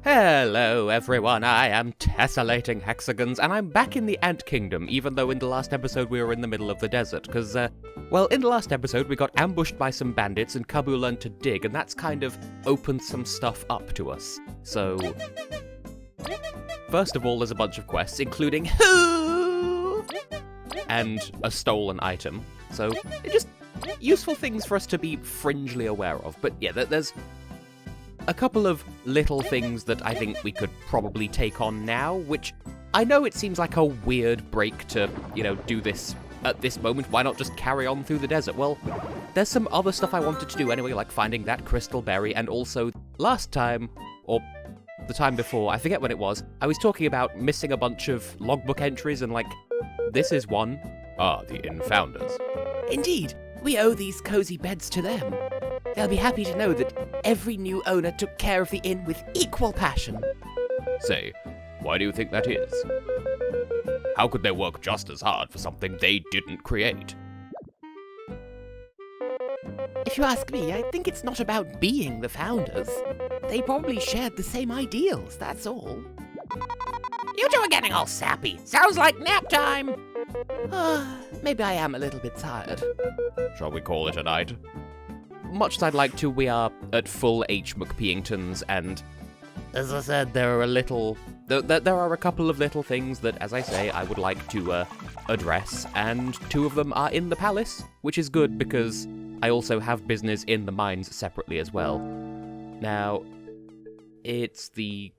Hello everyone, I am Tessellating Hexagons, and I'm back in the Ant Kingdom, even though in the last episode we were in the middle of the desert, because, in the last episode we got ambushed by some bandits and Kabu learned to dig, and that's kind of opened some stuff up to us. So, first of all, there's a bunch of quests, including Who? And a stolen item, so just useful things for us to be fringely aware of. But yeah, there's a couple of little things that I think we could probably take on now, which I know it seems like a weird break to, do this at this moment. Why not just carry on through the desert? Well, there's some other stuff I wanted to do anyway, like finding that crystal berry, and also last time, or the time before, I forget when it was, I was talking about missing a bunch of logbook entries, and this is one. The Infounders. Indeed, we owe these cozy beds to them. They'll be happy to know that every new owner took care of the inn with equal passion. Say, why do you think that is? How could they work just as hard for something they didn't create? If you ask me, I think it's not about being the founders. They probably shared the same ideals, that's all. You two are getting all sappy. Sounds like nap time. Maybe I am a little bit tired. Shall we call it a night? Much as I'd like to, we are at full H. McPeingtons, and as I said, there are a couple of little things that, as I say, I would like to address, and two of them are in the palace, which is good because I also have business in the mines separately as well. Now, it is the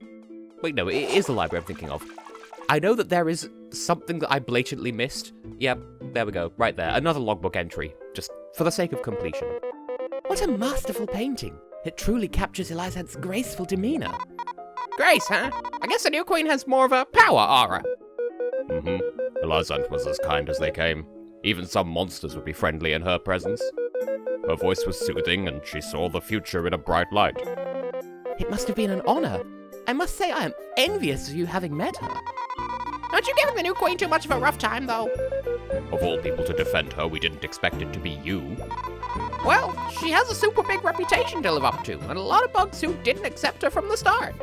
library I'm thinking of. I know that there is something that I blatantly missed. Yep, there we go, right there, another logbook entry, just for the sake of completion. What a masterful painting. It truly captures Elizant's graceful demeanor. Grace, huh? I guess the new queen has more of a power aura. Elizant was as kind as they came. Even some monsters would be friendly in her presence. Her voice was soothing, and she saw the future in a bright light. It must have been an honor. I must say I am envious of you having met her. Aren't you giving the new queen too much of a rough time, though? Of all people to defend her, we didn't expect it to be you. Well, she has a super big reputation to live up to, and a lot of bugs who didn't accept her from the start.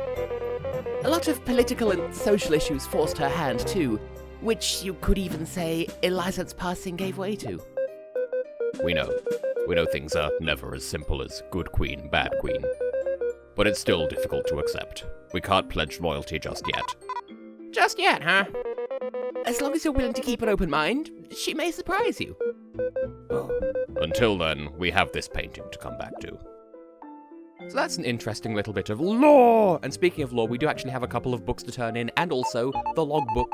A lot of political and social issues forced her hand, too, which you could even say Elizant's passing gave way to. We know. We know things are never as simple as good queen, bad queen. But it's still difficult to accept. We can't pledge loyalty just yet. Just yet, huh? As long as you're willing to keep an open mind, she may surprise you. Until then, we have this painting to come back to. So that's an interesting little bit of lore! And speaking of lore, we do actually have a couple of books to turn in, and also the logbook,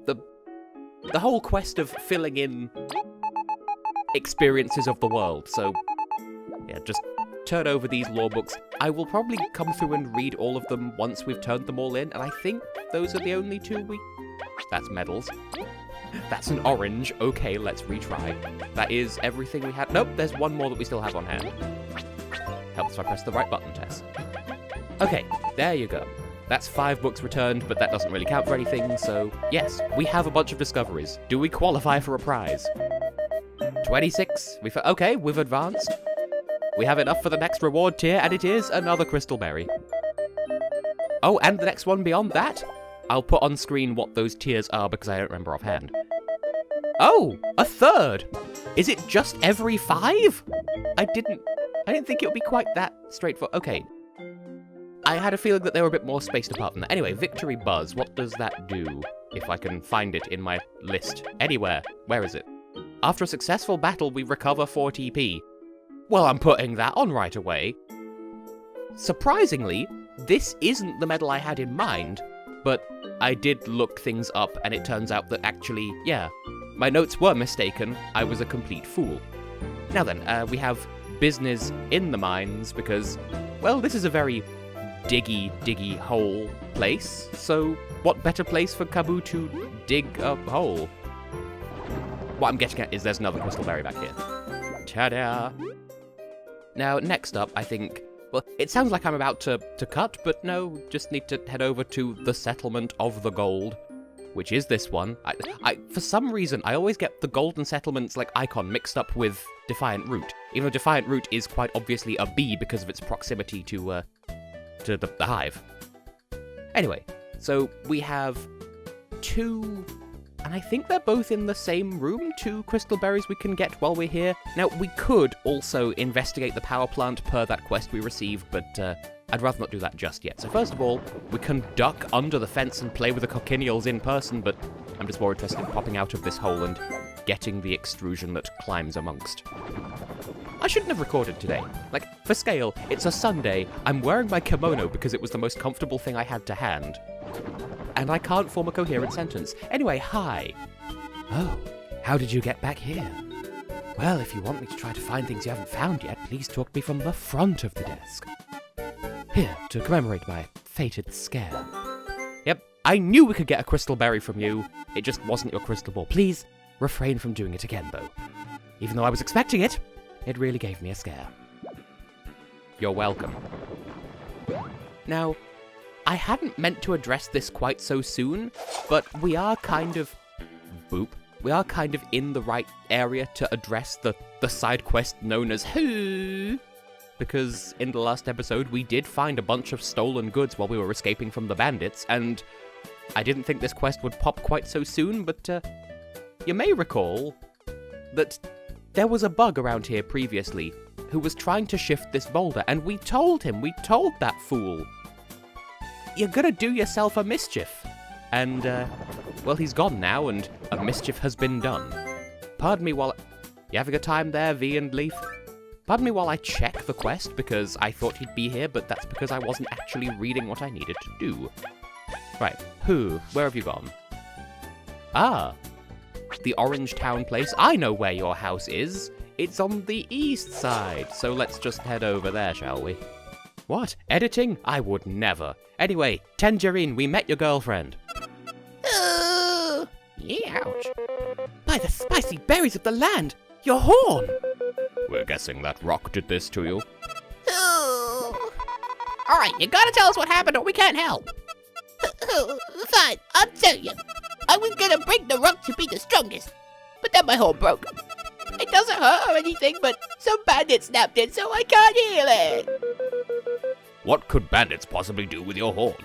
the whole quest of filling in experiences of the world. So, yeah, just turn over these lore books. I will probably come through and read all of them once we've turned them all in, and I think those are the only two That's medals. That's an orange. Okay, let's retry. That is everything we had. Nope, there's one more that we still have on hand. Helps if I press the right button, Tess. Okay, there you go. That's 5 books returned, but that doesn't really count for anything, so yes, we have a bunch of discoveries. Do we qualify for a prize? 26. Okay, we've advanced. We have enough for the next reward tier, and it is another crystal berry. Oh, and the next one beyond that? I'll put on screen what those tiers are because I don't remember offhand. Oh, a third! Is it just every 5? I didn't think it would be quite that straightforward. Okay. I had a feeling that they were a bit more spaced apart than that. Anyway, Victory Buzz, what does that do? If I can find it in my list. Anywhere. Where is it? After a successful battle, we recover 4 TP. Well, I'm putting that on right away. Surprisingly, this isn't the medal I had in mind, but I did look things up, and it turns out that actually, yeah, my notes were mistaken. I was a complete fool. Now then, we have business in the mines because, well, this is a very diggy hole place, so what better place for Kabu to dig a hole? What I'm getting at is there's another crystal berry back here. Ta-da! Now, next up, I think, well, it sounds like I'm about to cut, but no, just need to head over to the Settlement of the Gold, which is this one. I for some reason, I always get the Golden Settlement's, icon mixed up with Defiant Root, even though Defiant Root is quite obviously a bee because of its proximity to to the hive. Anyway, so we have 2, and I think they're both in the same room, 2 crystal berries we can get while we're here. Now, we could also investigate the power plant per that quest we received, but I'd rather not do that just yet. So first of all, we can duck under the fence and play with the cochineals in person, but I'm just more interested in popping out of this hole and getting the extrusion that climbs amongst. I shouldn't have recorded today. Like, for scale, it's a Sunday, I'm wearing my kimono because it was the most comfortable thing I had to hand. And I can't form a coherent sentence. Anyway, hi. Oh, how did you get back here? Well, if you want me to try to find things you haven't found yet, please talk to me from the front of the desk. Here, to commemorate my fated scare. Yep, I knew we could get a crystal berry from you. It just wasn't your crystal ball. Please, refrain from doing it again, though. Even though I was expecting it, it really gave me a scare. You're welcome. Now, I hadn't meant to address this quite so soon, but we are kind of... boop. We are kind of in the right area to address the side quest known as Who? Because in the last episode, we did find a bunch of stolen goods while we were escaping from the bandits, and I didn't think this quest would pop quite so soon, but you may recall that there was a bug around here previously who was trying to shift this boulder, and we told that fool, you're gonna do yourself a mischief. And, well, he's gone now, and a mischief has been done. Pardon me while... You having a time there, V and Leaf? Pardon me while I check the quest, because I thought he'd be here, but that's because I wasn't actually reading what I needed to do. Right, Who? Where have you gone? Ah, the Orange Town place. I know where your house is. It's on the east side, so let's just head over there, shall we? What? Editing? I would never. Anyway, Tangerine, we met your girlfriend. Oh, ouch. By the spicy berries of the land, your horn! We're guessing that rock did this to you. Oh. Alright, you gotta tell us what happened or we can't help. Fine, I'll tell you. I was gonna break the rock to be the strongest, but then my horn broke. It doesn't hurt or anything, but some bandit snapped it, so I can't heal it. What could bandits possibly do with your horn?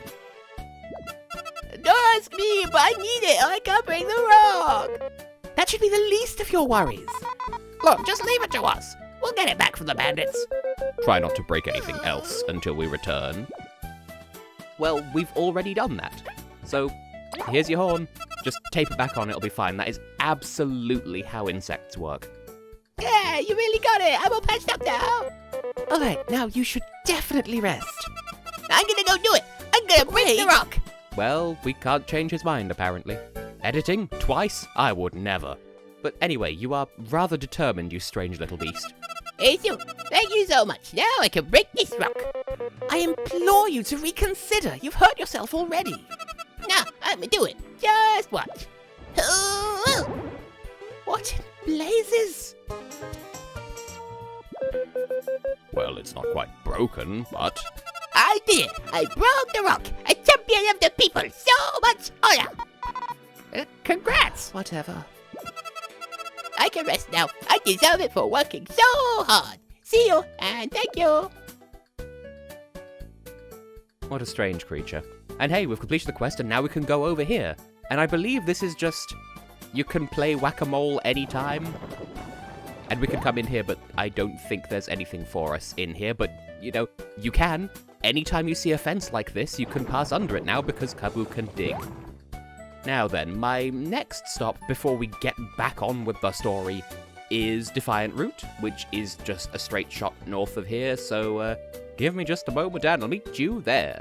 Don't ask me, but I need it or I can't break the rock. That should be the least of your worries. Look, just leave it to us. We'll get it back from the bandits. Try not to break anything else until we return. Well, we've already done that. So, here's your horn. Just tape it back on, it'll be fine. That is absolutely how insects work. Yeah, you really got it. I'm all patched up now. Alright, now you should definitely rest. I'm gonna go do it. I'm gonna break the rock. Well, we can't change his mind, apparently. Editing? Twice? I would never. But anyway, you are rather determined, you strange little beast. Hey, so, thank you so much. Now I can break this rock. I implore you to reconsider. You've hurt yourself already. Now, I'm gonna do it. Just watch. What in blazes? Well, it's not quite broken, but... I did it. I broke the rock. A champion of the people. So much honor. Congrats. Whatever. I can rest now. I deserve it for working so hard. See you, and thank you. What a strange creature. And hey, we've completed the quest, and now we can go over here. And I believe this is just... You can play whack-a-mole anytime. And we can come in here, but I don't think there's anything for us in here. But, you know, you can. Anytime you see a fence like this, you can pass under it now because Kabu can dig. Now then, my next stop before we get back on with the story is Defiant Route, which is just a straight shot north of here, so give me just a moment and I'll meet you there.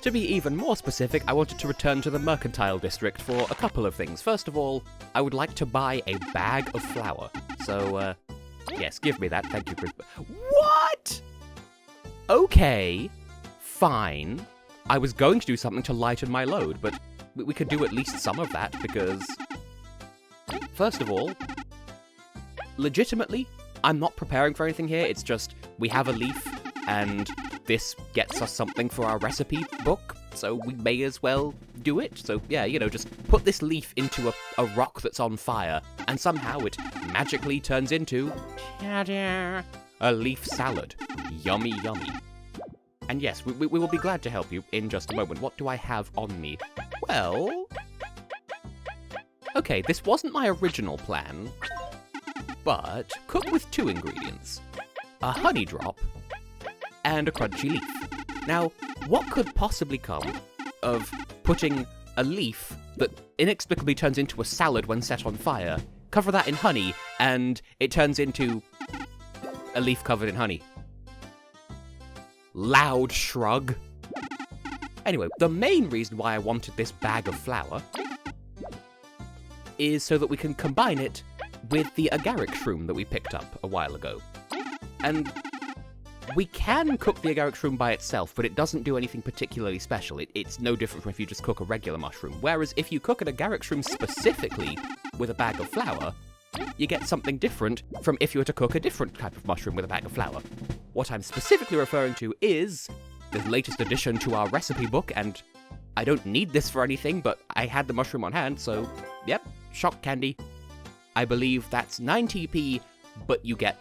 To be even more specific, I wanted to return to the Mercantile District for a couple of things. First of all, I would like to buy a bag of flour. So, yes, give me that, thank you. What? Okay, fine. I was going to do something to lighten my load, but we could do at least some of that, because... First of all, legitimately, I'm not preparing for anything here, it's just, we have a leaf, and this gets us something for our recipe book, so we may as well do it. So yeah, you know, just put this leaf into a rock that's on fire, and somehow it magically turns into... a leaf salad. Yummy, yummy. And yes, we will be glad to help you in just a moment. What do I have on me? Well... Okay, this wasn't my original plan, but cook with 2 ingredients. A honey drop and a crunchy leaf. Now, what could possibly come of putting a leaf that inexplicably turns into a salad when set on fire, cover that in honey, and it turns into a leaf covered in honey? Loud shrug. Anyway, the main reason why I wanted this bag of flour is so that we can combine it with the agaric shroom that we picked up a while ago. And we can cook the agaric shroom by itself, but it doesn't do anything particularly special. It's no different from if you just cook a regular mushroom. Whereas if you cook an agaric shroom specifically with a bag of flour, you get something different from if you were to cook a different type of mushroom with a bag of flour. What I'm specifically referring to is the latest addition to our recipe book, and I don't need this for anything, but I had the mushroom on hand, so yep, shock candy. I believe that's 9 TP, but you get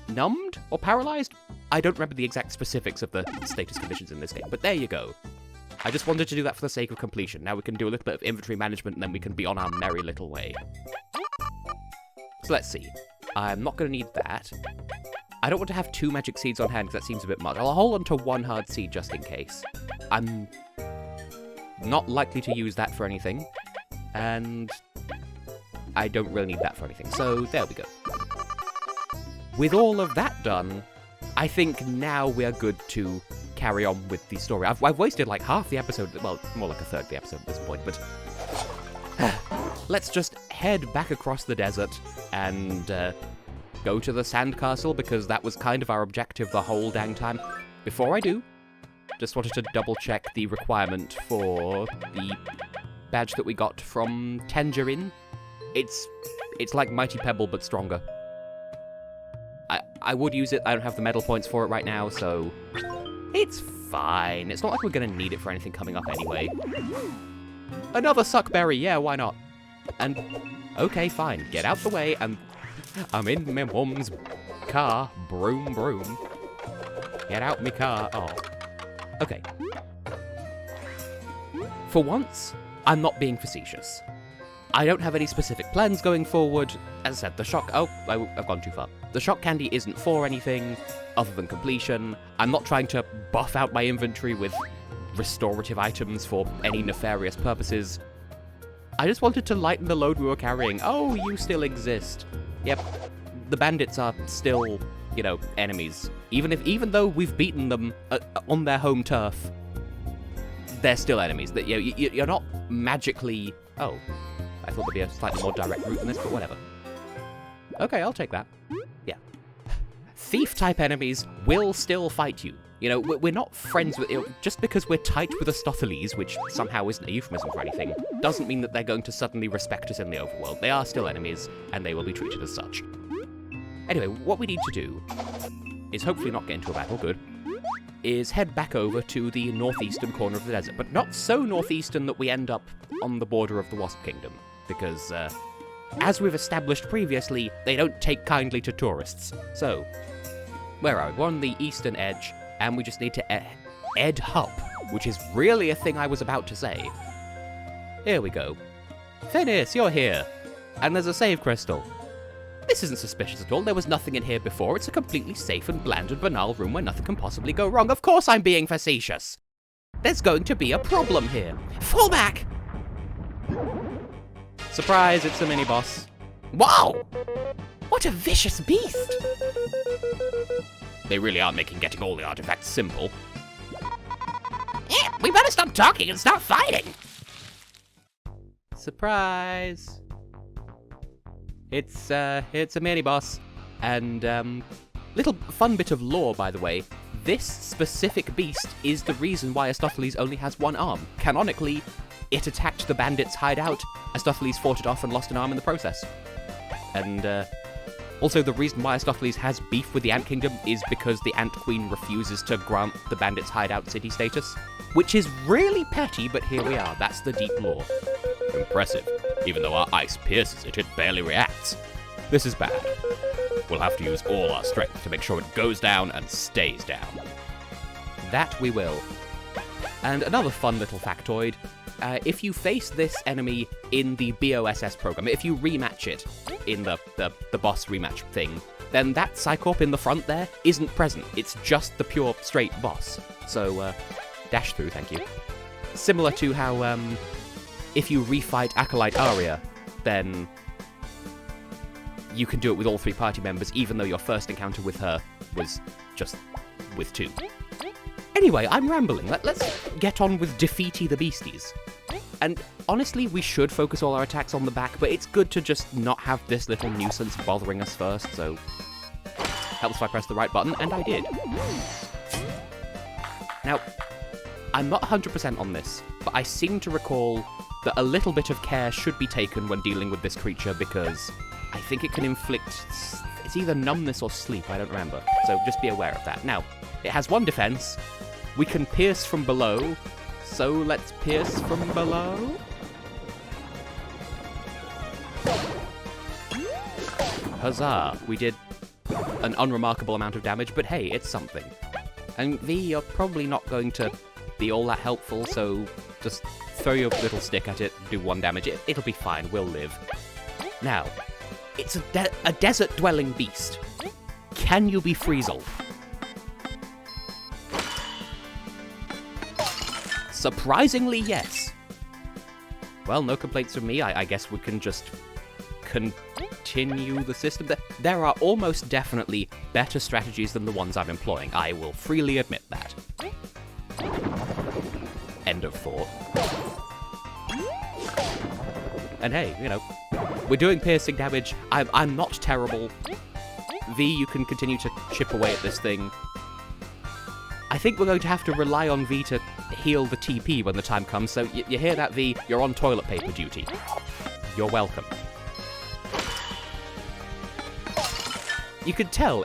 numbed or paralyzed? I don't remember the exact specifics of the status conditions in this game, but there you go. I just wanted to do that for the sake of completion. Now we can do a little bit of inventory management, and then we can be on our merry little way. So let's see. I'm not going to need that. I don't want to have 2 magic seeds on hand because that seems a bit much. I'll hold on to 1 hard seed just in case. I'm not likely to use that for anything, and I don't really need that for anything. So there we go. With all of that done, I think now we are good to carry on with the story. I've wasted like half the episode, well, more like a third of the episode at this point, but let's just head back across the desert and go to the sandcastle, because that was kind of our objective the whole dang time. Before I do, just wanted to double check the requirement for the badge that we got from Tangerine. It's like Mighty Pebble, but stronger. I would use it. I don't have the medal points for it right now, so it's fine. It's not like we're going to need it for anything coming up anyway. Another suckberry, yeah, why not? And, okay, fine. Get out the way, and I'm in my mum's car. Broom, broom. Get out me car. Oh. Okay. For once, I'm not being facetious. I don't have any specific plans going forward. As I said, the shock... Oh, I've gone too far. The shock candy isn't for anything other than completion. I'm not trying to buff out my inventory with restorative items for any nefarious purposes. I just wanted to lighten the load we were carrying. Oh, you still exist. Yep, the bandits are still, you know, enemies. Even though we've beaten them on their home turf, they're still enemies. That you're not magically... Oh, I thought there'd be a slightly more direct route than this, but whatever. Okay, I'll take that. Yeah. Thief-type enemies will still fight you. You know, we're not friends with... just because we're tight with Aristophanes, which somehow isn't a euphemism for anything, doesn't mean that they're going to suddenly respect us in the overworld. They are still enemies, and they will be treated as such. Anyway, what we need to do is hopefully not get into a battle, good, is head back over to the northeastern corner of the desert, but not so northeastern that we end up on the border of the Wasp Kingdom, because, as we've established previously, they don't take kindly to tourists. So, where are we? We're on the eastern edge, and we just need to ed hub, which is really a thing I was about to say. Here we go. Finis, you're here. And there's a save crystal. This isn't suspicious at all. There was nothing in here before. It's a completely safe and bland and banal room where nothing can possibly go wrong. Of course I'm being facetious. There's going to be a problem here. Fall back! Surprise, it's a mini-boss. Wow! What a vicious beast! They really are making getting all the artifacts simple. Yeah, we better stop talking and start fighting! Surprise! It's a mini-boss. And, little fun bit of lore, by the way. This specific beast is the reason why Aristophanes only has 1 arm. Canonically, it attacked the bandits' hideout. Aristophanes fought it off and lost an arm in the process. And, also the reason why Aristophanes has beef with the Ant Kingdom is because the Ant Queen refuses to grant the bandits' hideout city status. Which is really petty, but here we are. That's the deep lore. Impressive. Even though our ice pierces it, it barely reacts. This is bad. We'll have to use all our strength to make sure it goes down and stays down. That we will. And another fun little factoid, if you face this enemy in the BOSS program, if you rematch it in the boss rematch thing, then that Psycorp in the front there isn't present. It's just the pure, straight boss. So, dash through, thank you. Similar to how, if you refight Acolyte Aria, then you can do it with all 3 party members, even though your first encounter with her was just with 2. Anyway, I'm rambling. Let's get on with defeating the beasties. And honestly, we should focus all our attacks on the back, but it's good to just not have this little nuisance bothering us first, so helps if I press the right button, and I did. Now, I'm not 100% on this, but I seem to recall that a little bit of care should be taken when dealing with this creature, because I think it can inflict... it's either numbness or sleep, I don't remember, so just be aware of that. Now, it has 1 defense. We can pierce from below, so let's pierce from below. Huzzah! We did an unremarkable amount of damage, but hey, it's something. And V, you're probably not going to be all that helpful, so just throw your little stick at it, do 1 damage. It'll be fine, we'll live. Now, it's a desert-dwelling beast. Can you be Friezl? Surprisingly, yes. Well, no complaints from me. I guess we can just continue the system. There are almost definitely better strategies than the ones I'm employing. I will freely admit that. End of thought. And hey, you know, we're doing piercing damage. I'm not terrible. V, you can continue to chip away at this thing. I think we're going to have to rely on V to heal the TP when the time comes, so you hear that, V? You're on toilet paper duty. You're welcome. You can tell,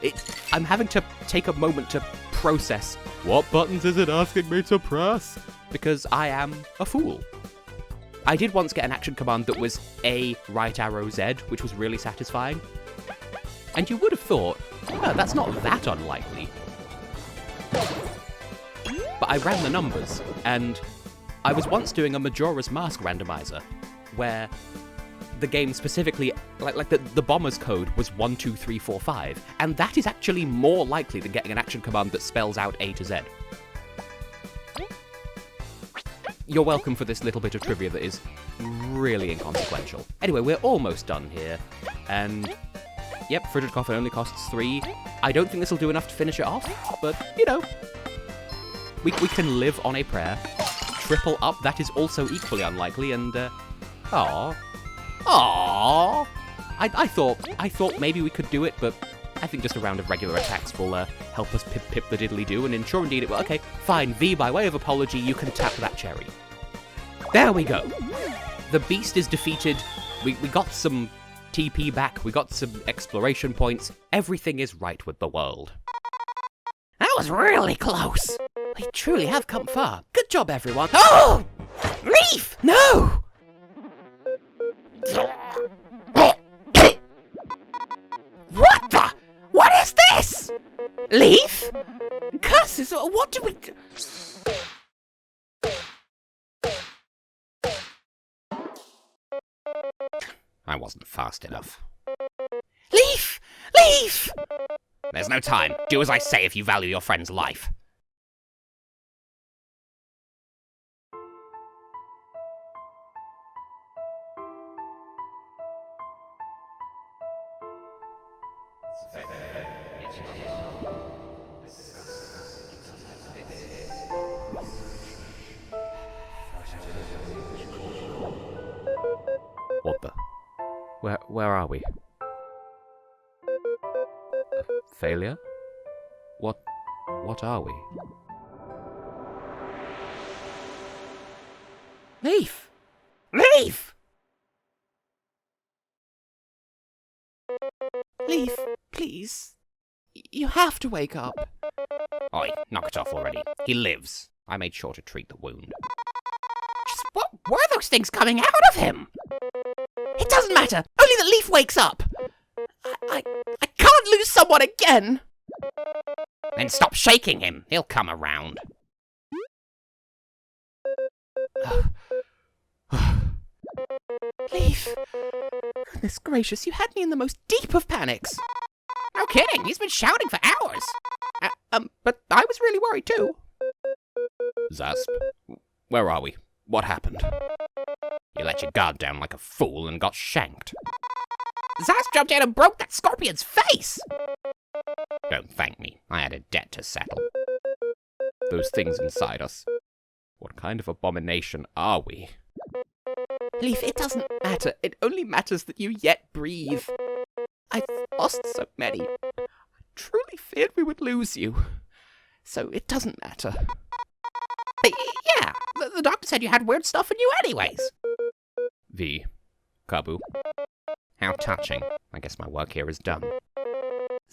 I'm having to take a moment to process, what buttons is it asking me to press? Because I am a fool. I did once get an action command that was A, right arrow Z, which was really satisfying. And you would have thought, oh, that's not that unlikely. But I ran the numbers, and I was once doing a Majora's Mask randomizer, where the game specifically, like the bomber's code was 1, 2, 3, 4, 5, and that is actually more likely than getting an action command that spells out A to Z. You're welcome for this little bit of trivia that is really inconsequential. Anyway, we're almost done here, and yep, Frigid Coffin only costs 3. I don't think this will do enough to finish it off, but, you know, we can live on a prayer. Triple up, that is also equally unlikely, and, aww. I thought maybe we could do it, but I think just a round of regular attacks will, help us pip the diddly-do, and sure indeed it will. Okay, fine, V, by way of apology, you can tap that cherry. There we go. The beast is defeated. We got some TP back, we got some exploration points. Everything is right with the world. That was really close. We truly have come far. Good job, everyone. Oh! Leaf! No! What the? What is this? Leaf? Curses, what do we... I wasn't fast enough. Leaf! Leaf! There's no time. Do as I say if you value your friend's life. What the? Where are we? Failure? What are we? Leaf! Leaf! Leaf, please. You have to wake up. Oi, knock it off already. He lives. I made sure to treat the wound. Just what were those things coming out of him? It doesn't matter. Only that Leaf wakes up. I can't lose someone again. Then stop shaking him. He'll come around. Leaf! Goodness gracious, you had me in the most deep of panics! No kidding, he's been shouting for hours. But I was really worried too. Zasp, where are we? What happened? You let your guard down like a fool and got shanked. Zasp jumped in and broke that scorpion's face! Don't thank me. I had a debt to settle. Those things inside us. What kind of abomination are we? Leaf, it doesn't matter. It only matters that you yet breathe. I've lost so many. I truly feared we would lose you. So it doesn't matter. Yeah, the doctor said you had weird stuff in you anyways. V. Kabu. How touching. I guess my work here is done.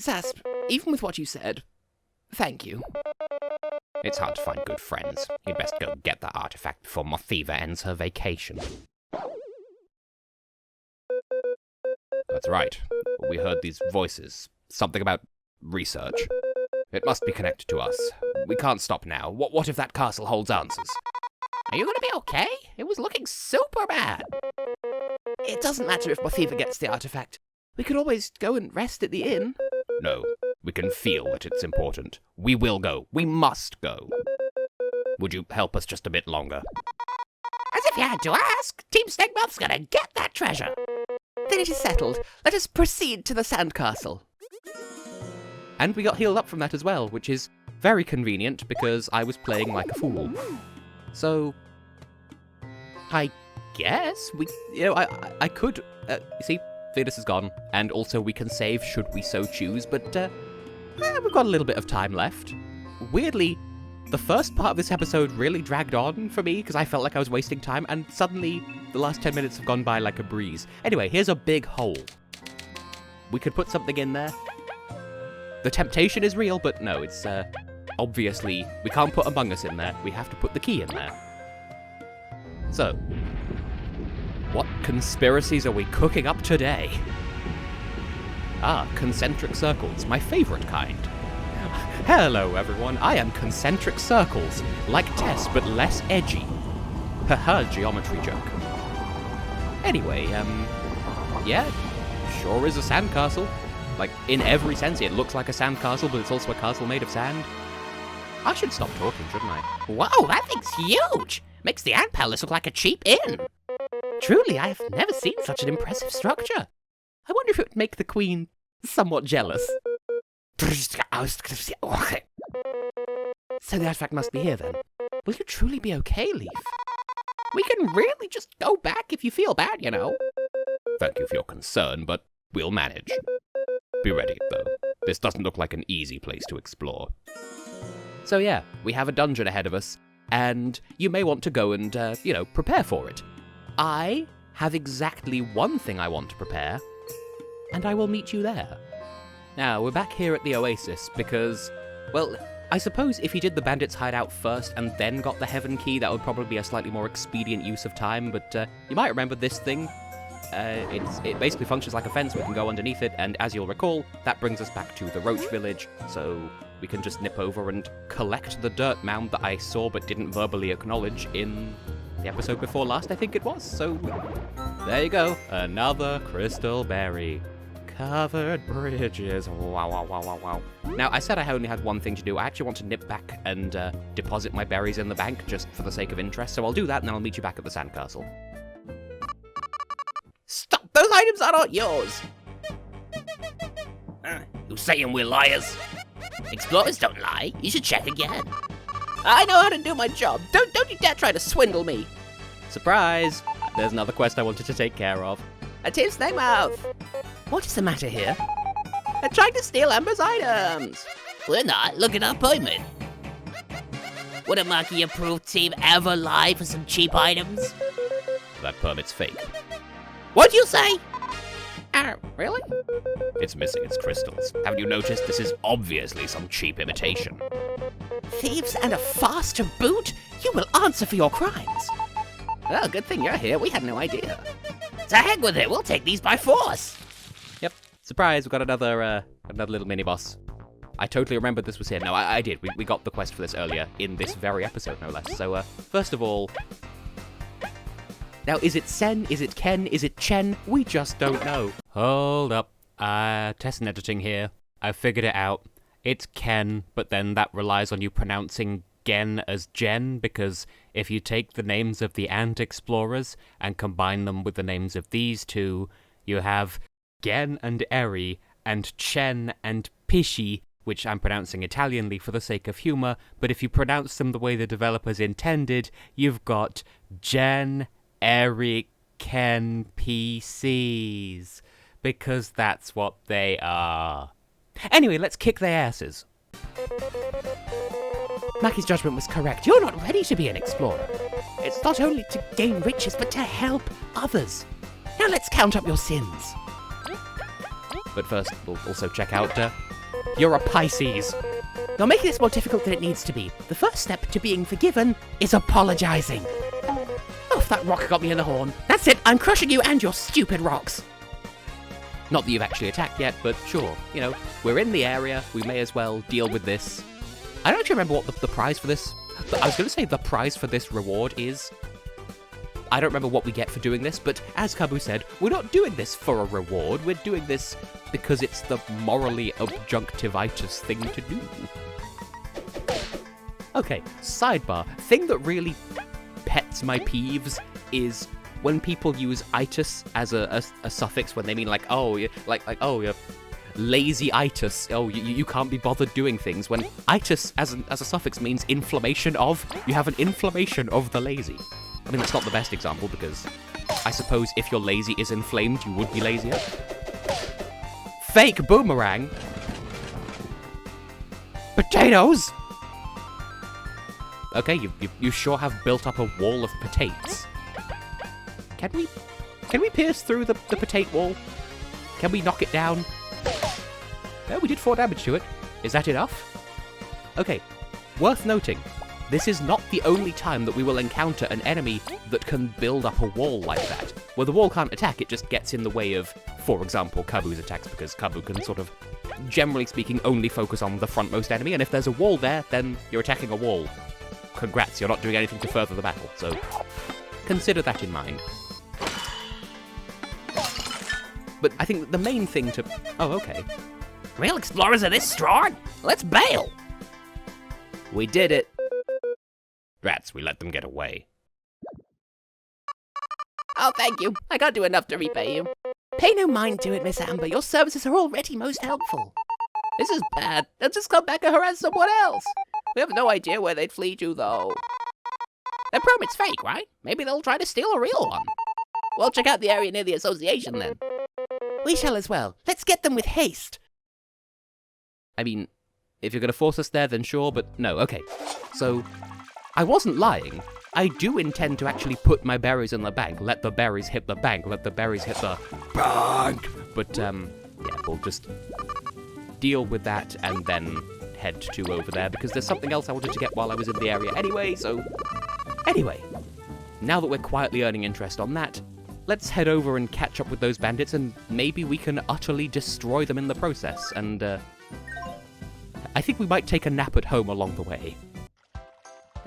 Zasp, even with what you said, thank you. It's hard to find good friends. You'd best go get that artifact before Mothiva ends her vacation. That's right. We heard these voices. Something about research. It must be connected to us. We can't stop now. What if that castle holds answers? Are you gonna be okay? It was looking super bad. It doesn't matter if Mothiva gets the artifact. We could always go and rest at the inn. No, we can feel that it's important. We will go. We must go. Would you help us just a bit longer? As if you had to ask. Team Snegmouth's gonna get that treasure. Then it is settled. Let us proceed to the sandcastle. And we got healed up from that as well, which is very convenient because I was playing like a fool. So, I guess I could, you see, Venus is gone, and also we can save should we so choose, but we've got a little bit of time left. Weirdly, the first part of this episode really dragged on for me because I felt like I was wasting time, and suddenly the last 10 minutes have gone by like a breeze. Anyway, here's a big hole. We could put something in there. The temptation is real, but no, it's obviously, we can't put Among Us in there. We have to put the key in there. So, what conspiracies are we cooking up today? Ah, concentric circles, my favorite kind. Hello, everyone. I am Concentric Circles, like Tess, but less edgy. Haha, geometry joke. Anyway, yeah, sure is a sandcastle. Like, in every sense, it looks like a sandcastle, but it's also a castle made of sand. I should stop talking, shouldn't I? Whoa, that thing's huge! Makes the Ant Palace look like a cheap inn. Truly, I have never seen such an impressive structure. I wonder if it would make the Queen somewhat jealous. So the artifact must be here, then. Will you truly be okay, Leaf? We can really just go back if you feel bad, you know. Thank you for your concern, but we'll manage. Be ready, though. This doesn't look like an easy place to explore. So yeah, we have a dungeon ahead of us, and you may want to go and, prepare for it. I have exactly one thing I want to prepare, and I will meet you there. Now, we're back here at the Oasis because, well, I suppose if he did the bandits' hideout first and then got the Heaven Key, that would probably be a slightly more expedient use of time, but you might remember this thing. It basically functions like a fence. We can go underneath it, and as you'll recall, that brings us back to the Roach Village, so we can just nip over and collect the dirt mound that I saw but didn't verbally acknowledge in the episode before last, I think it was. So, there you go. Another crystal berry. Covered bridges. Wow, wow, wow, wow, wow. Now, I said I only had one thing to do. I actually want to nip back and deposit my berries in the bank, just for the sake of interest, so I'll do that, and then I'll meet you back at the sandcastle. Stop! Those items are not yours! You saying we're liars? Explorers don't lie. You should check again. I know how to do my job. Don't you dare try to swindle me. Surprise! There's another quest I wanted to take care of. A Team Snegmouth. What is the matter here? They're trying to steal Amber's items. We're not. Look at our payment. Would a Maki-approved team ever lie for some cheap items? That permit's fake. What'd you say? Really? It's missing its crystals. Haven't you noticed? This is obviously some cheap imitation. Thieves and a farce to boot? You will answer for your crimes. Well, good thing you're here. We had no idea. To heck with it. We'll take these by force. Yep. Surprise, we've got another little mini-boss. I totally remembered this was here. No, I did. We got the quest for this earlier in this very episode, no less. So, first of all, Now, is it Sen? Is it Ken? Is it Chen? We just don't know. Hold up. Test and editing here. I've figured it out. It's Ken, but then that relies on you pronouncing Gen as Jen, because if you take the names of the ant explorers and combine them with the names of these two, you have Gen and Eri and Chen and Pisci, which I'm pronouncing Italianly for the sake of humour, but if you pronounce them the way the developers intended, you've got Jen, Eri, Ken, PCs, because that's what they are. Anyway, let's kick their asses. Maki's judgment was correct. You're not ready to be an explorer. It's not only to gain riches, but to help others. Now let's count up your sins. But first, we'll also check out, you're a Pisces. You're making this more difficult than it needs to be. The first step to being forgiven is apologizing. Oh, that rock got me in the horn. That's it, I'm crushing you and your stupid rocks. Not that you've actually attacked yet, but sure, you know, we're in the area, we may as well deal with this. I don't actually remember what the prize for this, but I was going to say the prize for this reward is. I don't remember what we get for doing this, but as Kabu said, we're not doing this for a reward, we're doing this because it's the morally objectivitis thing to do. Okay, sidebar. Thing that really pets my peeves is when people use itis as a suffix when they mean like, oh, you're lazy itis. Oh, you can't be bothered doing things. When itis as a suffix means inflammation of, you have an inflammation of the lazy. I mean, that's not the best example because I suppose if your lazy is inflamed, you would be lazier. Fake boomerang. Potatoes. Okay, you sure have built up a wall of potatoes. Can we pierce through the potato wall? Can we knock it down? Oh, we did 4 damage to it. Is that enough? Okay, worth noting, this is not the only time that we will encounter an enemy that can build up a wall like that. Where the wall can't attack, it just gets in the way of, for example, Kabu's attacks, because Kabu can sort of, generally speaking, only focus on the frontmost enemy, and if there's a wall there, then you're attacking a wall. Congrats, you're not doing anything to further the battle, so consider that in mind. But I think that the main thing to... Oh, okay. Real explorers are this strong? Let's bail! We did it. Rats, we let them get away. Oh, thank you. I can't do enough to repay you. Pay no mind to it, Miss Amber. Your services are already most helpful. This is bad. They'll just come back and harass someone else. We have no idea where they'd flee to, though. Their permit's fake, right? Maybe they'll try to steal a real one. Well, check out the area near the association, then. We shall as well. Let's get them with haste. I mean, if you're going to force us there, then sure, but no, okay. So, I wasn't lying. I do intend to actually put my berries in the bank. Let the berries hit the bank. Let the berries hit the bank. But, yeah, we'll just deal with that and then head to over there, because there's something else I wanted to get while I was in the area anyway, so... Anyway, now that we're quietly earning interest on that, let's head over and catch up with those bandits, and maybe we can utterly destroy them in the process, and, I think we might take a nap at home along the way.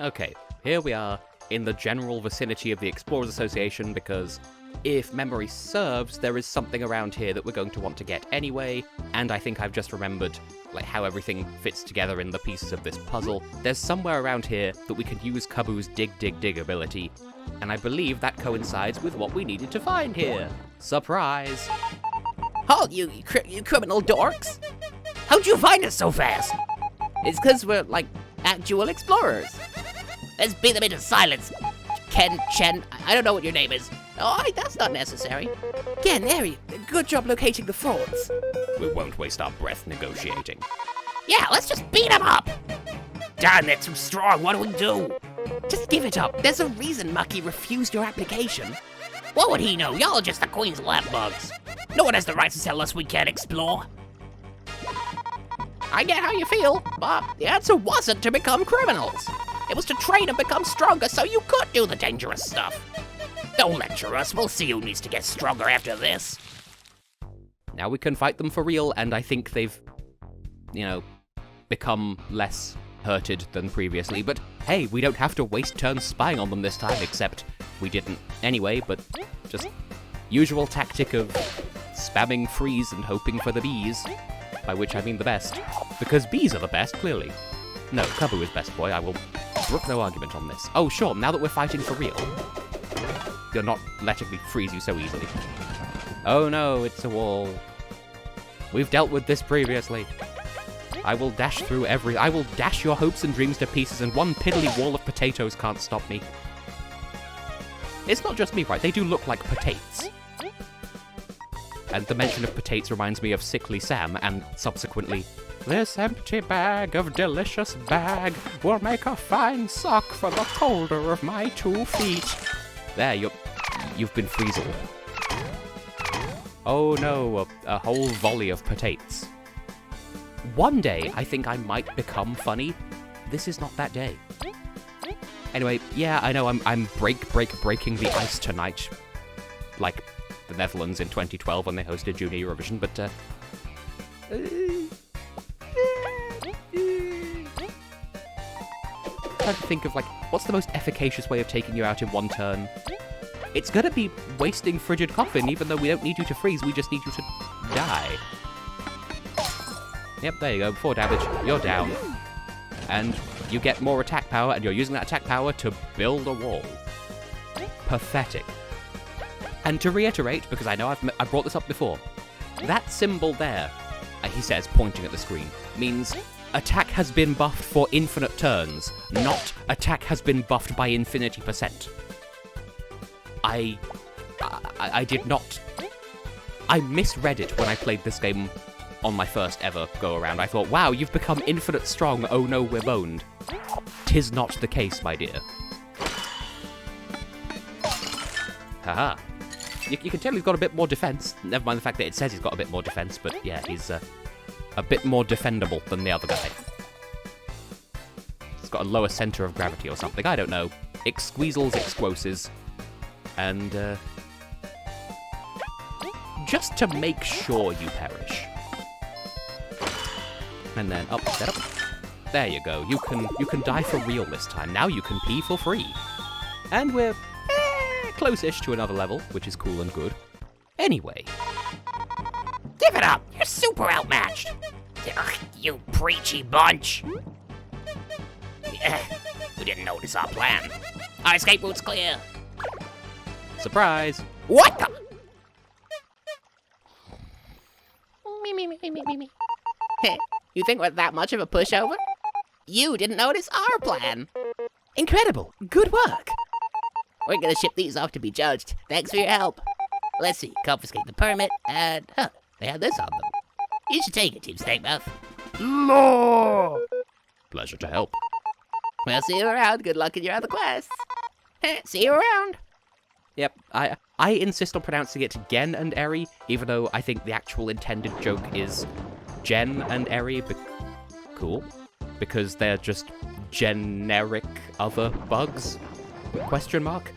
Okay, here we are, in the general vicinity of the Explorers Association, because if memory serves, there is something around here that we're going to want to get anyway, and I think I've just remembered, like, how everything fits together in the pieces of this puzzle. There's somewhere around here that we can use Kabu's dig ability, and I believe that coincides with what we needed to find here. Surprise! Hold, you criminal dorks! How'd you find us so fast? It's 'cause we're, like, actual explorers. Let's beat them into silence. Chen, I don't know what your name is. Oh, that's not necessary. Again, Eri, good job locating the frauds. We won't waste our breath negotiating. Yeah, let's just beat them up! Darn, they're too strong, what do we do? Just give it up. There's a reason Maki refused your application. What would he know? Y'all are just the Queen's lapbugs. No one has the right to tell us we can't explore. I get how you feel, but the answer wasn't to become criminals. It was to train and become stronger so you could do the dangerous stuff. Don't lecture us, we'll see who needs to get stronger after this. Now we can fight them for real, and I think they've, you know, become less hurted than previously. But hey, we don't have to waste turns spying on them this time, except we didn't anyway, but just usual tactic of spamming freeze and hoping for the bees, by which I mean the best. Because bees are the best, clearly. No, Kabu is best boy, I will brook no argument on this. Oh sure, now that we're fighting for real, you're not letting me freeze you so easily. Oh no, it's a wall. We've dealt with this previously. I will dash through I will dash your hopes and dreams to pieces, and one piddly wall of potatoes can't stop me. It's not just me, right? They do look like potatoes. And the mention of potatoes reminds me of Sickly Sam, and subsequently, this empty bag of delicious bag will make a fine sock for the colder of my 2 feet. There, you've been freezing. Oh no, a whole volley of potatoes. One day, I think I might become funny. This is not that day. Anyway, yeah, I know I'm breaking the ice tonight. Like the Netherlands in 2012 when they hosted Junior Eurovision, but, trying to think of, like, what's the most efficacious way of taking you out in one turn? It's gonna be wasting frigid coffin, even though we don't need you to freeze, we just need you to die. Yep, there you go, 4 damage, you're down. And you get more attack power, and you're using that attack power to build a wall. Pathetic. And to reiterate, because I know I've brought this up before, that symbol there, he says, pointing at the screen, means attack has been buffed for infinite turns, not attack has been buffed by infinity%. I did not... I misread it when I played this game on my first ever go-around. I thought, wow, you've become infinite strong, oh no, we're boned. 'Tis not the case, my dear. Haha. You can tell he's got a bit more defense. Never mind the fact that it says he's got a bit more defense, but yeah, he's a bit more defendable than the other guy. He's got a lower center of gravity or something, I don't know. Exqueezles, exquoses. And, just to make sure you perish. And then up, set up. There you go. You can die for real this time. Now you can pee for free. And we're close-ish to another level, which is cool and good. Anyway. Give it up! You're super outmatched! Ugh, you preachy bunch! We didn't notice our plan. Our escape route's clear. Surprise! What the? Me. You think we're that much of a pushover? You didn't notice our plan. Incredible. Good work. We're gonna ship these off to be judged. Thanks for your help. Let's see. Confiscate the permit, and they have this on them. You should take it, Team Steakmouth. Law! Pleasure to help. We'll see you around. Good luck in your other quests. See you around. Yep, I insist on pronouncing it Gen and Eri, even though I think the actual intended joke is Gen and Eri. Cool. Because they're just generic other bugs? Question mark?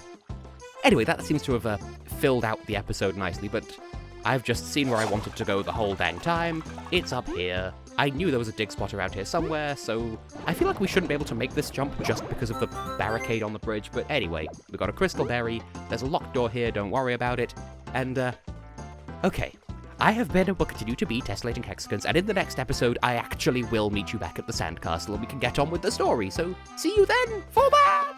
Anyway, that seems to have filled out the episode nicely, but I've just seen where I wanted to go the whole dang time. It's up here. I knew there was a dig spot around here somewhere, so I feel like we shouldn't be able to make this jump just because of the barricade on the bridge, but anyway, we got a crystal berry, there's a locked door here, don't worry about it, and, okay. I have been and will continue to be Tessellating Hexagons, and in the next episode, I actually will meet you back at the sandcastle, and we can get on with the story, so see you then for that!